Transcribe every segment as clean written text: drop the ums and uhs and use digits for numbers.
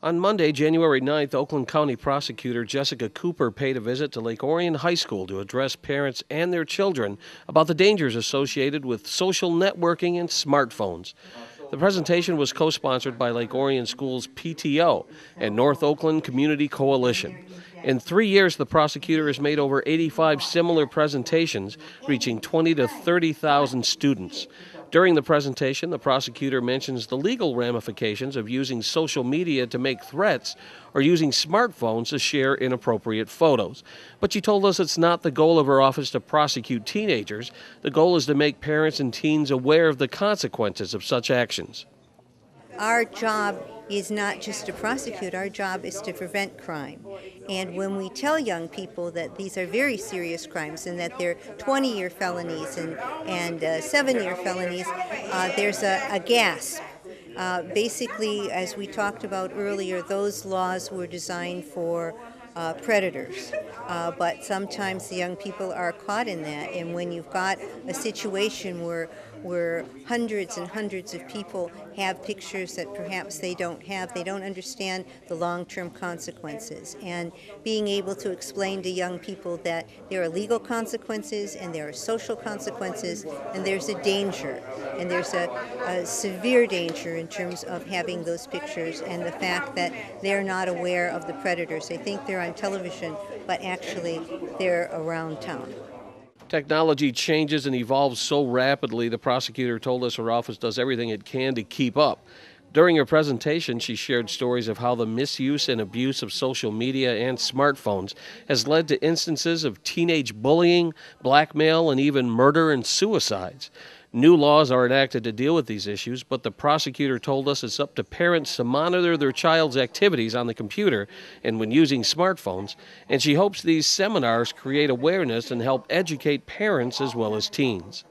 On Monday, January 9th, Oakland County Prosecutor Jessica Cooper paid a visit to Lake Orion High School to address parents and their children about the dangers associated with social networking and smartphones. The presentation was co-sponsored by Lake Orion Schools PTO and North Oakland Community Coalition. In 3 years, the prosecutor has made over 85 similar presentations, reaching 20,000 to 30,000 students. During the presentation, the prosecutor mentions the legal ramifications of using social media to make threats or using smartphones to share inappropriate photos. But she told us it's not the goal of her office to prosecute teenagers. The goal is to make parents and teens aware of the consequences of such actions. Our job is not just to prosecute, our job is to prevent crime. And when we tell young people that these are very serious crimes and that they're 20-year felonies and 7-year felonies, there's a gasp. Basically, as we talked about earlier, those laws were designed for predators, but sometimes the young people are caught in that, and when you've got a situation where hundreds and hundreds of people have pictures that perhaps they don't have, they don't understand the long-term consequences. And being able to explain to young people that there are legal consequences and there are social consequences and there's a danger, and there's a severe danger in terms of having those pictures and the fact that they're not aware of the predators. They think they're on television, but actually they're around town. Technology changes and evolves so rapidly, the prosecutor told us her office does everything it can to keep up. During her presentation, she shared stories of how the misuse and abuse of social media and smartphones has led to instances of teenage bullying, blackmail, and even murder and suicides. New laws are enacted to deal with these issues, but the prosecutor told us it's up to parents to monitor their child's activities on the computer and when using smartphones, and she hopes these seminars create awareness and help educate parents as well as teens.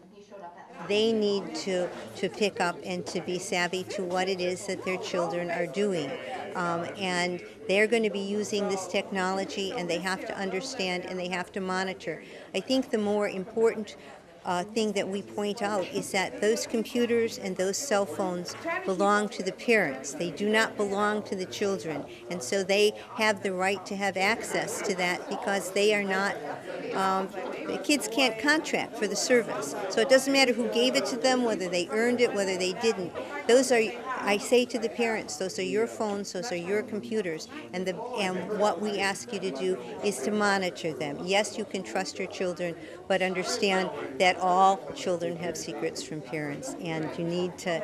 They need to pick up and to be savvy to what it is that their children are doing. And they're going to be using this technology, and they have to understand and they have to monitor. I think the more important thing that we point out is that those computers and those cell phones belong to the parents. They do not belong to the children, and so they have the right to have access to that because they are not, the kids can't contract for the service. So it doesn't matter who gave it to them, whether they earned it, whether they didn't. Those are, I say to the parents, those are your phones, those are your computers, and what we ask you to do is to monitor them. Yes, you can trust your children, but understand that all children have secrets from parents, and you need to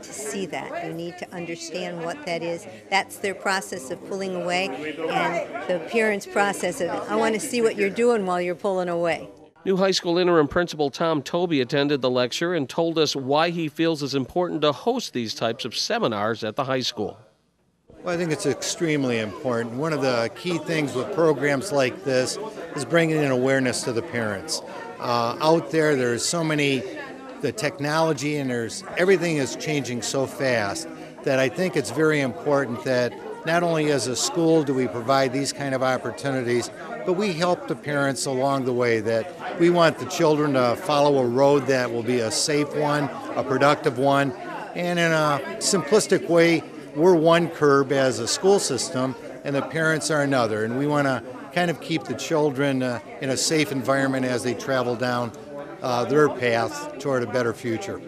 see that. You need to understand what that is. That's their process of pulling away, and the parents' process of, I want to see what you're doing while you're pulling away. New high school interim principal Tom Toby attended the lecture and told us why he feels it's important to host these types of seminars at the high school. Well, I think it's extremely important. One of the key things with programs like this is bringing in awareness to the parents. Out there's so many, the technology, and everything is changing so fast that I think it's very important that not only as a school do we provide these kind of opportunities, but we help the parents along the way, that we want the children to follow a road that will be a safe one, a productive one, and in a simplistic way, we're one curb as a school system and the parents are another, and we want to kind of keep the children in a safe environment as they travel down their path toward a better future.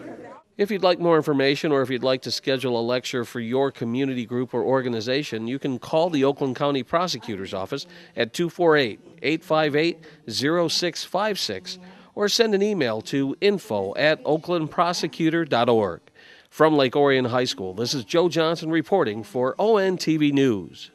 If you'd like more information, or if you'd like to schedule a lecture for your community group or organization, you can call the Oakland County Prosecutor's Office at 248-858-0656 or send an email to info@oaklandprosecutor.org. From Lake Orion High School, this is Joe Johnson reporting for ONTV News.